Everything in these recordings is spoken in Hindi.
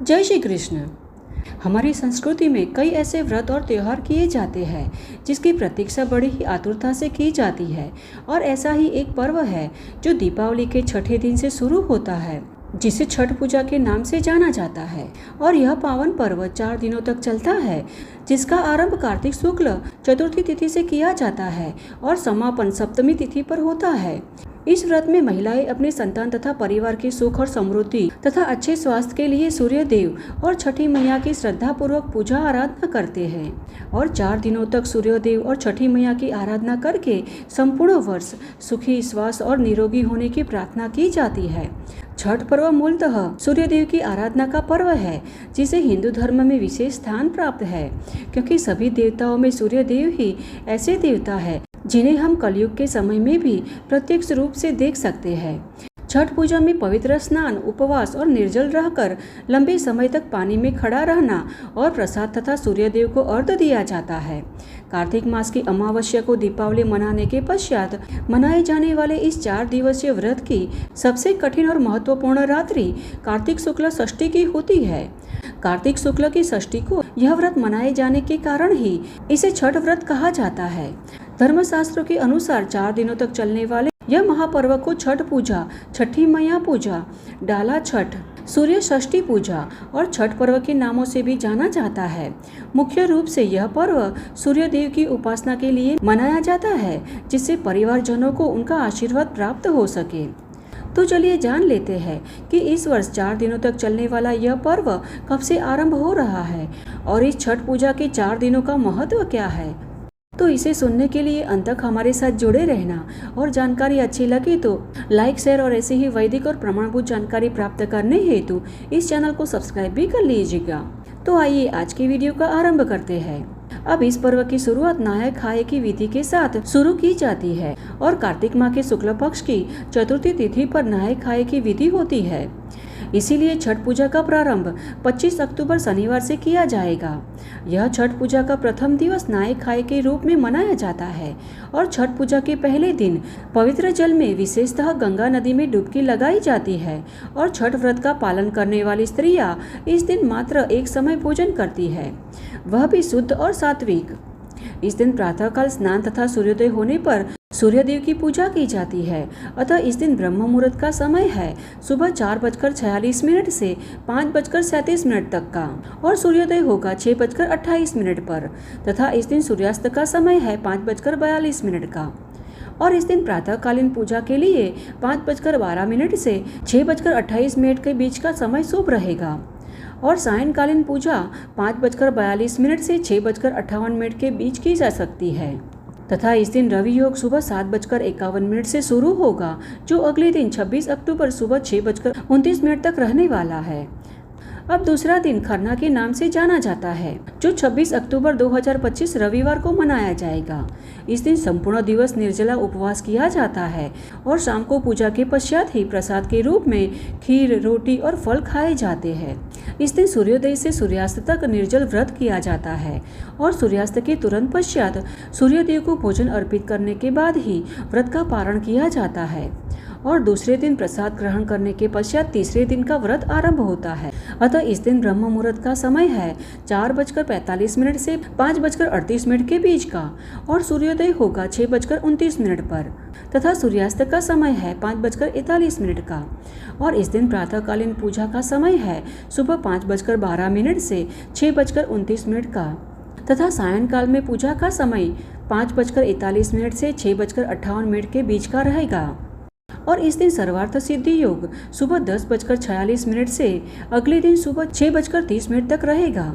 जय श्री कृष्ण। हमारी संस्कृति में कई ऐसे व्रत और त्योहार किए जाते हैं जिसकी प्रतीक्षा बड़ी ही आतुरता से की जाती है। और ऐसा ही एक पर्व है जो दीपावली के छठे दिन से शुरू होता है, जिसे छठ पूजा के नाम से जाना जाता है। और यह पावन पर्व 4 दिनों तक चलता है, जिसका आरंभ कार्तिक शुक्ल चतुर्थी तिथि से किया जाता है और समापन सप्तमी तिथि पर होता है। इस व्रत में महिलाएं अपने संतान तथा परिवार की सुख और समृद्धि तथा अच्छे स्वास्थ्य के लिए सूर्य देव और छठी मैया की श्रद्धा पूर्वक पूजा आराधना करते हैं। और 4 दिनों तक सूर्य देव और छठी मैया की आराधना करके संपूर्ण वर्ष सुखी, स्वस्थ और निरोगी होने की प्रार्थना की जाती है। छठ पर्व मूलतः सूर्य देव की आराधना का पर्व है, जिसे हिंदू धर्म में विशेष स्थान प्राप्त है, क्योंकि सभी देवताओं में सूर्य देव ही ऐसे देवता है जिन्हें हम कलयुग के समय में भी प्रत्यक्ष रूप से देख सकते हैं। छठ पूजा में पवित्र स्नान, उपवास और निर्जल रहकर लंबे समय तक पानी में खड़ा रहना और प्रसाद तथा सूर्य देव को अर्घ्य दिया जाता है। कार्तिक मास की अमावस्या को दीपावली मनाने के पश्चात मनाए जाने वाले इस 4 दिवसीय व्रत की सबसे कठिन और महत्वपूर्ण रात्रि कार्तिक शुक्ल षष्ठी की होती है। कार्तिक शुक्ल की षष्ठी को यह व्रत मनाए जाने के कारण ही इसे छठ व्रत कहा जाता है। धर्मशास्त्रों के अनुसार 4 दिनों तक चलने वाले यह महापर्व को छठ पूजा, छठी मैया पूजा, डाला छठ, सूर्य षष्ठी पूजा और छठ पर्व के नामों से भी जाना जाता है। मुख्य रूप से यह पर्व सूर्य देव की उपासना के लिए मनाया जाता है, जिससे परिवारजनों को उनका आशीर्वाद प्राप्त हो सके। तो चलिए जान लेते हैं कि इस वर्ष 4 दिनों तक चलने वाला यह पर्व कब से आरंभ हो रहा है और इस छठ पूजा के 4 दिनों का महत्व क्या है। तो इसे सुनने के लिए अंत तक हमारे साथ जुड़े रहना और जानकारी अच्छी लगी तो लाइक, शेयर और ऐसे ही वैदिक और प्रमाणभूत जानकारी प्राप्त करने हेतु इस चैनल को सब्सक्राइब भी कर लीजिएगा। तो आइए आज की वीडियो का आरंभ करते हैं। अब इस पर्व की शुरुआत नहाय खाए की विधि के साथ शुरू की जाती है और कार्तिक माह के शुक्ल पक्ष की चतुर्थी तिथि पर नहाय खाए की विधि होती है। इसीलिए छठ पूजा का प्रारंभ 25 अक्टूबर शनिवार से किया जाएगा। यह छठ पूजा का प्रथम दिवस नहाय खाए के रूप में मनाया जाता है और छठ पूजा के पहले दिन पवित्र जल में, विशेषतः गंगा नदी में डुबकी लगाई जाती है और छठ व्रत का पालन करने वाली स्त्रियां इस दिन मात्र एक समय भोजन करती है, वह भी शुद्ध और सात्विक। इस दिन प्रातःकाल स्नान तथा सूर्योदय होने पर सूर्य देव की पूजा की जाती है। अतः इस दिन ब्रह्म मुहूर्त का समय है सुबह 4:46 से 5:37 तक का और सूर्योदय होगा 6:28 पर तथा इस दिन सूर्यास्त का समय है 5:42 का। और इस दिन प्रातःकालीन पूजा के लिए 5:12 से 6:28 के बीच का समय शुभ रहेगा और सायंकालीन पूजा 5:42 से 6:58 के बीच की जा सकती है तथा इस दिन रवि योग सुबह 7:51 से शुरू होगा, जो अगले दिन 26 अक्टूबर सुबह 6:29 तक रहने वाला है। अब दूसरा दिन खरना के नाम से जाना जाता है, जो 26 अक्टूबर 2025 रविवार को मनाया जाएगा। इस दिन संपूर्ण दिवस निर्जला उपवास किया जाता है और शाम को पूजा के पश्चात ही प्रसाद के रूप में खीर, रोटी और फल खाए जाते हैं। इस दिन सूर्योदय से सूर्यास्त तक निर्जल व्रत किया जाता है और सूर्यास्त के तुरंत पश्चात सूर्य देव को भोजन अर्पित करने के बाद ही व्रत का पारण किया जाता है और दूसरे दिन प्रसाद ग्रहण करने के पश्चात तीसरे दिन का व्रत आरंभ होता है। अतः इस दिन ब्रह्म मुहूर्त का समय है 4:45 से 5:38 के बीच का और सूर्योदय होगा 6:29 पर तथा सूर्यास्त का समय है 5:41 का। और इस दिन प्रातःकालीन पूजा का समय है सुबह 5:12 से 6:29 का तथा सायंकाल में पूजा का समय 5:41 से 6:58 के बीच का रहेगा। और इस दिन सर्वार्थ सिद्धि योग सुबह 10:46 से अगले दिन सुबह 6:30 तक रहेगा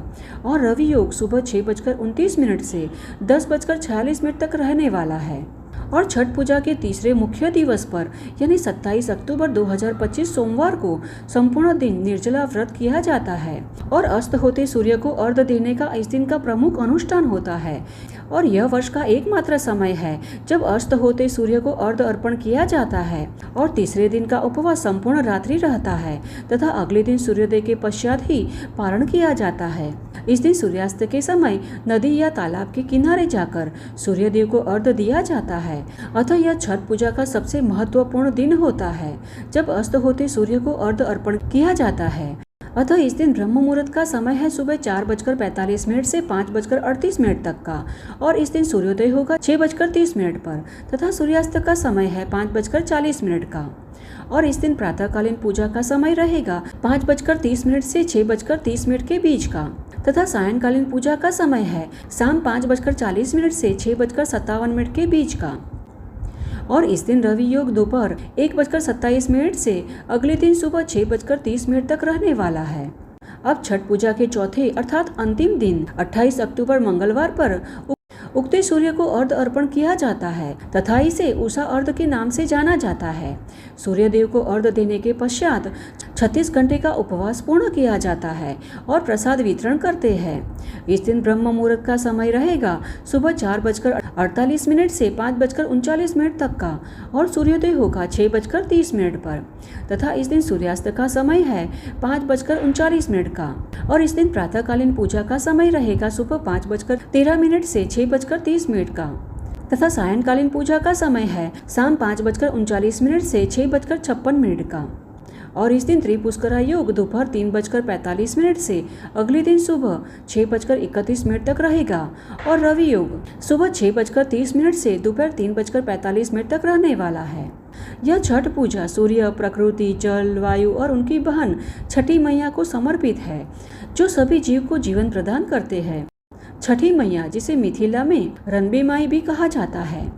और रवि योग सुबह 6:29 से 10:46 तक रहने वाला है। और छठ पूजा के तीसरे मुख्य दिवस पर यानी 27 अक्टूबर 2025 सोमवार को संपूर्ण दिन निर्जला व्रत किया जाता है और अस्त होते सूर्य को अर्घ्य देने का इस दिन का प्रमुख अनुष्ठान होता है। और यह वर्ष का एकमात्र समय है जब अस्त होते सूर्य को अर्घ्य अर्पण किया जाता है और तीसरे दिन का उपवास संपूर्ण रात्रि रहता है तथा अगले दिन सूर्योदय के पश्चात ही पारण किया जाता है। इस दिन सूर्यास्त के समय नदी या तालाब के किनारे जाकर सूर्य देव को अर्घ्य दिया जाता है। अतः यह छठ पूजा का सबसे महत्वपूर्ण दिन होता है जब अस्त होते सूर्य को अर्घ्य अर्पण किया जाता है। अतः इस दिन ब्रह्म मुहूर्त का समय है सुबह 4:45 से 5:38 तक का, और इस दिन सूर्योदय होगा 6:30 पर तथा सूर्यास्त का समय है 5:40 का। और इस दिन प्रातःकालीन पूजा का समय रहेगा 5:30 से 6:30 के बीच का तथा सायंकालीन पूजा का समय है शाम 5:40 से 6:57 के बीच का। और इस दिन रवि योग दोपहर 1:27 से अगले दिन सुबह 6:30 तक रहने वाला है। अब छठ पूजा के चौथे अर्थात अंतिम दिन 28 अक्टूबर मंगलवार पर उगते सूर्य को अर्घ्य अर्पण किया जाता है तथा इसे उषा अर्घ्य के नाम से जाना जाता है। सूर्य देव को अर्घ्य देने के पश्चात 36 घंटे का उपवास पूर्ण किया जाता है और प्रसाद वितरण करते हैं। इस दिन ब्रह्म मुहूर्त का समय रहेगा सुबह 4:48 से 5:39 तक का, और सूर्योदय होगा 6:30 पर तथा इस दिन सूर्यास्त का समय है 5:39 का। और इस दिन प्रातःकालीन पूजा का समय रहेगा सुबह 5:13 से 6:30 का तथा सायंकालीन पूजा का समय है शाम 5:39 से 6:56 का। और इस दिन त्रिपुष्करा योग दोपहर 3:45 से अगले दिन सुबह 6:31 तक रहेगा, और रवि योग सुबह 6:30 से दोपहर 3:45 तक रहने वाला है। यह छठ पूजा सूर्य, प्रकृति, जल, वायु और उनकी बहन छठी मैया को समर्पित है, जो सभी जीव को जीवन प्रदान करते हैं। छठी मैया, जिसे मिथिला में रनबे माई भी कहा जाता है।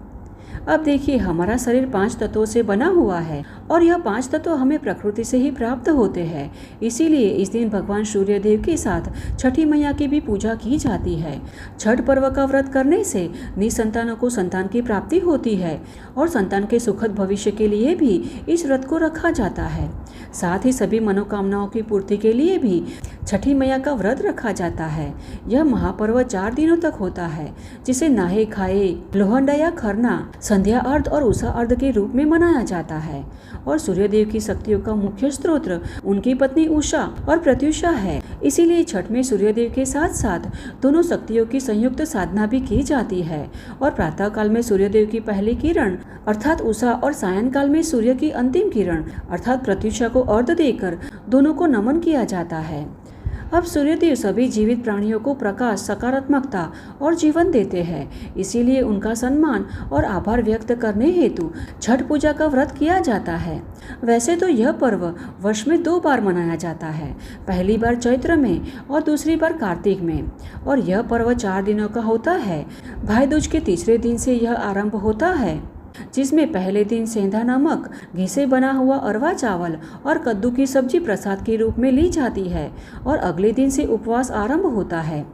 अब देखिए, हमारा शरीर 5 तत्वों से बना हुआ है और यह 5 तत्व हमें प्रकृति से ही प्राप्त होते हैं। इसीलिए इस दिन भगवान सूर्य देव के साथ छठी मैया की भी पूजा की जाती है। छठ पर्व का व्रत करने से निसंतानों को संतान की प्राप्ति होती है और संतान के सुखद भविष्य के लिए भी इस व्रत को रखा जाता है। साथ ही सभी मनोकामनाओं की पूर्ति के लिए भी छठी मैया का व्रत रखा जाता है। यह महापर्व 4 दिनों तक होता है, जिसे नहाए खाए, लोहंडा या खरना, संध्या अर्घ और उषा अर्घ के रूप में मनाया जाता है। और सूर्यदेव की शक्तियों का मुख्य स्रोत उनकी पत्नी उषा और प्रत्युषा है। इसीलिए छठ में सूर्यदेव के साथ साथ दोनों शक्तियों की संयुक्त साधना भी की जाती है। और प्रातः काल में सूर्यदेव की पहली किरण अर्थात उषा और सायंकाल में सूर्य की अंतिम किरण अर्थात प्रत्युषा को अर्घ्य देकर दोनों को नमन किया जाता है। अब सूर्यदेव सभी जीवित प्राणियों को प्रकाश, सकारात्मकता और जीवन देते हैं। इसीलिए उनका सम्मान और आभार व्यक्त करने हेतु छठ पूजा का व्रत किया जाता है। वैसे तो यह पर्व वर्ष में 2 बार मनाया जाता है, पहली बार चैत्र में और दूसरी बार कार्तिक में। और यह पर्व 4 दिनों का होता है। भाई दूज के तीसरे दिन से यह आरंभ होता है, जिसमें पहले दिन सेंधा नमक, घी से बना हुआ अरवा चावल और कद्दू की सब्जी प्रसाद के रूप में ली जाती है। और अगले दिन से उपवास आरंभ होता है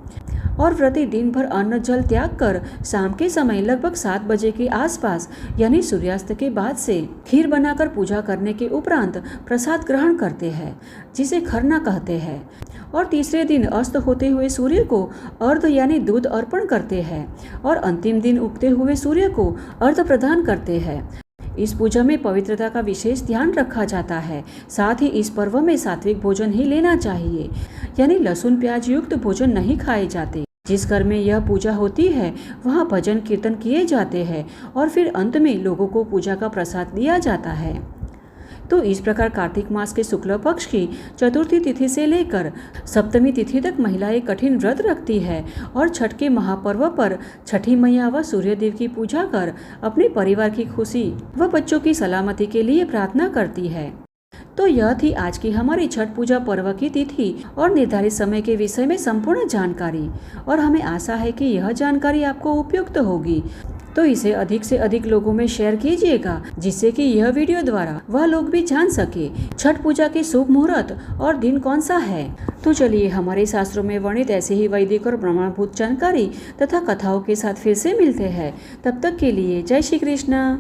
और व्रती दिन भर अन्न जल त्याग कर शाम के समय लगभग 7 बजे के आसपास यानी सूर्यास्त के बाद से खीर बनाकर पूजा करने के उपरांत प्रसाद ग्रहण करते हैं, जिसे खरना कहते हैं। और तीसरे दिन अस्त होते हुए सूर्य को अर्घ्य यानी दूध अर्पण करते हैं और अंतिम दिन उगते हुए सूर्य को अर्घ्य प्रदान करते हैं। इस पूजा में पवित्रता का विशेष ध्यान रखा जाता है। साथ ही इस पर्व में सात्विक भोजन ही लेना चाहिए, यानी लहसुन प्याज युक्त भोजन नहीं खाए जाते। जिस घर में यह पूजा होती है वहाँ भजन कीर्तन किए जाते हैं और फिर अंत में लोगों को पूजा का प्रसाद दिया जाता है। तो इस प्रकार कार्तिक मास के शुक्ल पक्ष की चतुर्थी तिथि से लेकर सप्तमी तिथि तक महिलाएं कठिन व्रत रखती है और छठ के महापर्व पर छठी मैया व सूर्यदेव की पूजा कर अपने परिवार की खुशी व बच्चों की सलामती के लिए प्रार्थना करती है। तो यह थी आज की हमारी छठ पूजा पर्व की तिथि और निर्धारित समय के विषय में संपूर्ण जानकारी, और हमें आशा है कि यह जानकारी आपको उपयुक्त होगी। तो इसे अधिक से अधिक लोगों में शेयर कीजिएगा, जिससे कि यह वीडियो द्वारा वह लोग भी जान सके छठ पूजा के शुभ मुहूर्त और दिन कौन सा है। तो चलिए, हमारे शास्त्रों में वर्णित ऐसे ही वैदिक और प्रमाणभूत जानकारी तथा कथाओं के साथ फिर से मिलते हैं। तब तक के लिए जय श्री कृष्ण।